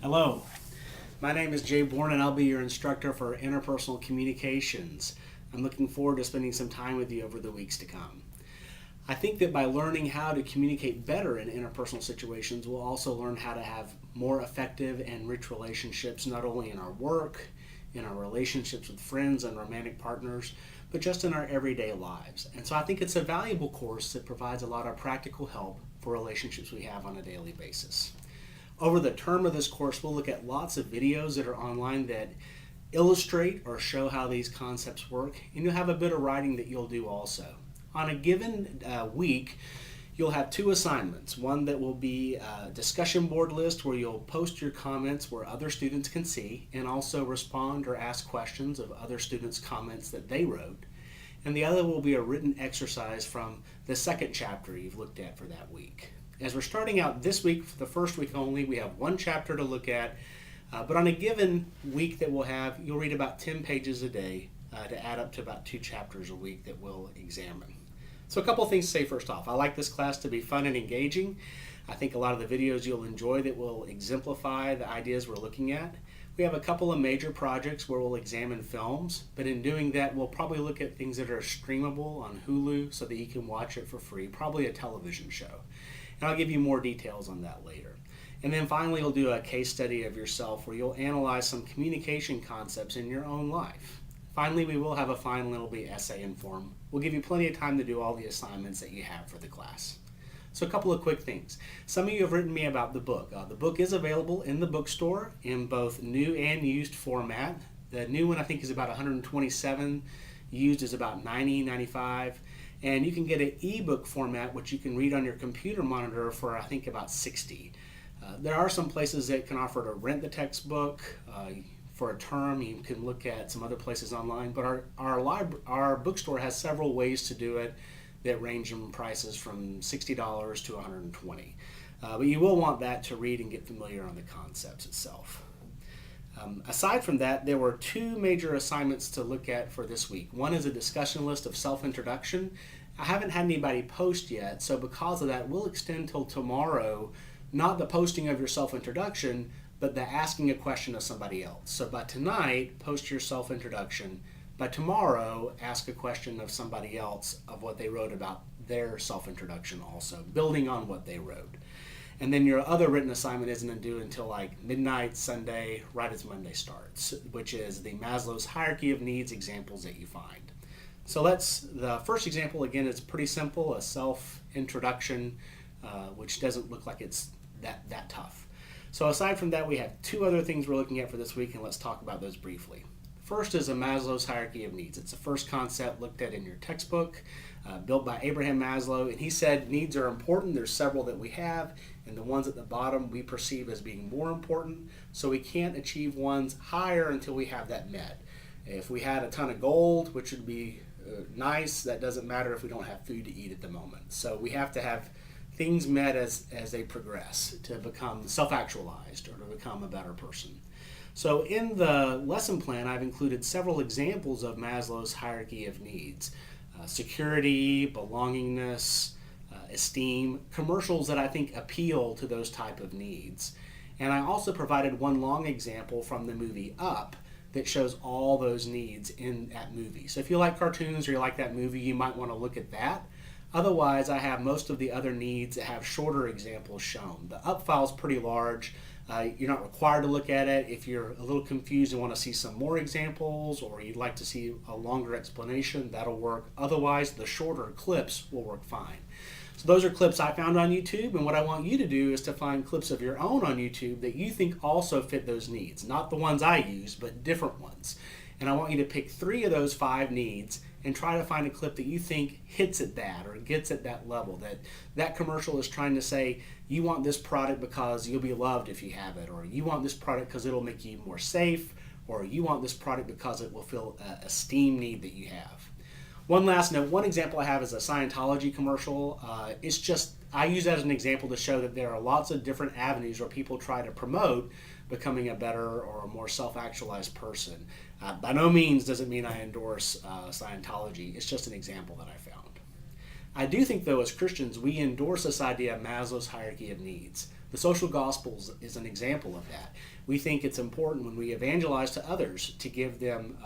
Hello, my name is Jay Bourne and I'll be your instructor for interpersonal communications. I'm looking forward to spending some time with you over the weeks to come. I think that by learning how to communicate better in interpersonal situations, we'll also learn how to have more effective and rich relationships, not only in our work, in our relationships with friends and romantic partners, but just in our everyday lives. And so I think it's a valuable course that provides a lot of practical help for relationships we have on a daily basis. Over the term of this course, we'll look at lots of videos that are online that illustrate or show how these concepts work, and you'll have a bit of writing that you'll do also. On a given week, you'll have two assignments. One that will be a discussion board list where you'll post your comments where other students can see and also respond or ask questions of other students' comments that they wrote. And the other will be a written exercise from the second chapter you've looked at for that week. As we're starting out this week, for the first week only, we have one chapter to look at, but on a given week that we'll have, you'll read about 10 pages a day to add up to about 2 chapters a week that we'll examine. So a couple of things to say first off. I like this class to be fun and engaging. I think a lot of the videos you'll enjoy that will exemplify the ideas we're looking at. We have a couple of major projects where we'll examine films, but in doing that, we'll probably look at things that are streamable on Hulu so that you can watch it for free, probably a television show. And I'll give you more details on that later. And then finally, you'll do a case study of yourself where you'll analyze some communication concepts in your own life. Finally, we will have a final, it'll be essay in form. We'll give you plenty of time to do all the assignments that you have for the class. So a couple of quick things. Some of you have written me about the book. The book is available in the bookstore in both new and used format. The new one I think is about 127, used is about 90, 95. And you can get an ebook format, which you can read on your computer monitor for, I think, about 60. There are some places that can offer to rent the textbook for a term. You can look at some other places online, but our bookstore has several ways to do it that range in prices from $60 to $120. But you will want that to read and get familiar on the concepts itself. Aside from that, there were 2 major assignments to look at for this week. One is a discussion list of self-introduction. I haven't had anybody post yet, so because of that, we'll extend till tomorrow, not the posting of your self-introduction, but the asking a question of somebody else. So by tonight, post your self-introduction. By tomorrow, ask a question of somebody else of what they wrote about their self-introduction also, building on what they wrote. And then your other written assignment isn't due until like midnight Sunday, right as Monday starts, which is the Maslow's hierarchy of needs examples that you find. So the first example, again, is pretty simple, a self-introduction, which doesn't look like it's that tough. So aside from that, we have 2 other things we're looking at for this week, and let's talk about those briefly. First is a Maslow's hierarchy of needs. It's the first concept looked at in your textbook, built by Abraham Maslow, and he said needs are important. There's several that we have, and the ones at the bottom we perceive as being more important, so we can't achieve ones higher until we have that met. If we had a ton of gold, which would be nice, that doesn't matter if we don't have food to eat at the moment. So we have to have things met as they progress to become self-actualized or to become a better person. So in the lesson plan, I've included several examples of Maslow's hierarchy of needs. Security, belongingness, esteem, commercials that I think appeal to those type of needs. And I also provided one long example from the movie Up that shows all those needs in that movie. So if you like cartoons or you like that movie, you might want to look at that. Otherwise, I have most of the other needs that have shorter examples shown. The Up file is pretty large. You're not required to look at it. If you're a little confused and want to see some more examples or you'd like to see a longer explanation, that'll work. Otherwise, the shorter clips will work fine. So those are clips I found on YouTube, and what I want you to do is to find clips of your own on YouTube that you think also fit those needs. Not the ones I use, but different ones. And I want you to pick 3 of those 5 needs and try to find a clip that you think hits at that or gets at that level, that commercial is trying to say you want this product because you'll be loved if you have it, or you want this product because it'll make you more safe, or you want this product because it will fill a esteem need that you have. One last note, one example I have is a Scientology commercial. It's just, I use that as an example to show that there are lots of different avenues where people try to promote becoming a better or a more self-actualized person. By no means does it mean I endorse Scientology. It's just an example that I found. I do think, though, as Christians, we endorse this idea of Maslow's hierarchy of needs. The social gospels is an example of that. We think it's important when we evangelize to others to give them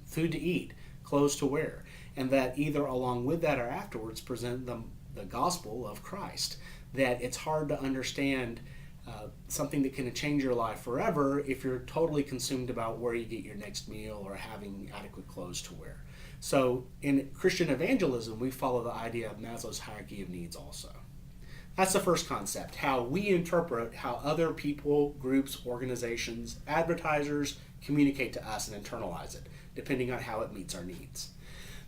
food to eat, clothes to wear, and that either along with that or afterwards present them the gospel of Christ. That it's hard to understand something that can change your life forever if you're totally consumed about where you get your next meal or having adequate clothes to wear. So in Christian evangelism, we follow the idea of Maslow's hierarchy of needs also. That's the first concept, how we interpret how other people, groups, organizations, advertisers communicate to us and internalize it, depending on how it meets our needs.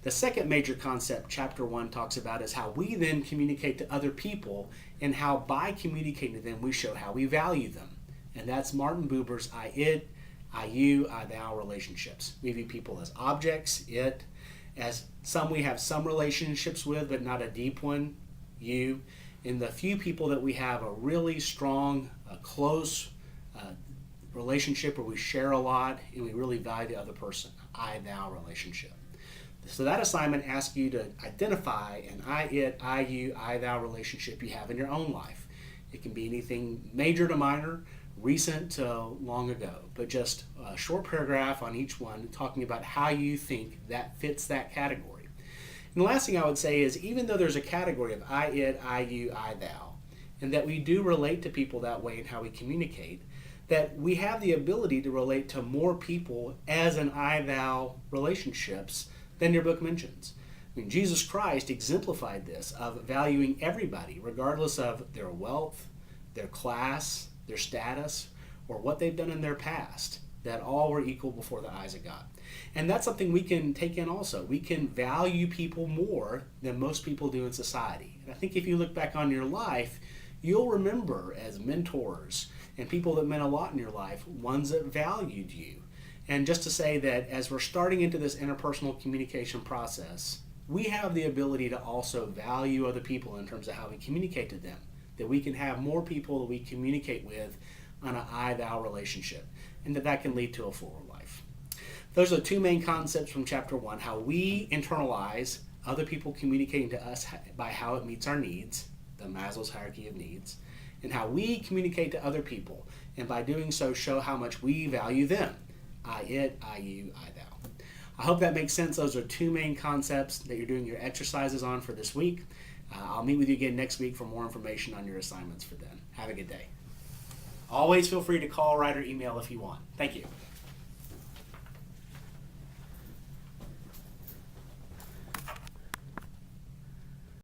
The second major concept chapter 1 talks about is how we then communicate to other people and how by communicating to them we show how we value them. And that's Martin Buber's I-it, I-you, I-thou relationships. We view people as objects, it, as some we have some relationships with but not a deep one, you. In the few people that we have a really strong, close relationship where we share a lot and we really value the other person, I-thou relationship. So that assignment asks you to identify an I-it, I-you, I-thou relationship you have in your own life. It can be anything major to minor, recent to long ago, but just a short paragraph on each one talking about how you think that fits that category. And the last thing I would say is even though there's a category of I-it, I-you, I-thou, and that we do relate to people that way in how we communicate, that we have the ability to relate to more people as an I-thou relationships than your book mentions. I mean, Jesus Christ exemplified this of valuing everybody, regardless of their wealth, their class, their status, or what they've done in their past, that all were equal before the eyes of God. And that's something we can take in also. We can value people more than most people do in society. And I think if you look back on your life, you'll remember as mentors and people that meant a lot in your life, ones that valued you. And just to say that as we're starting into this interpersonal communication process, we have the ability to also value other people in terms of how we communicate to them, that we can have more people that we communicate with on an I-thou relationship, and that can lead to a fuller life. Those are the two main concepts from chapter 1, how we internalize other people communicating to us by how it meets our needs, the Maslow's hierarchy of needs, and how we communicate to other people, and by doing so show how much we value them. I-it, I-you, I-thou. I hope that makes sense. Those are two main concepts that you're doing your exercises on for this week. I'll meet with you again next week for more information on your assignments for then. Have a good day. Always feel free to call, write, or email if you want. Thank you.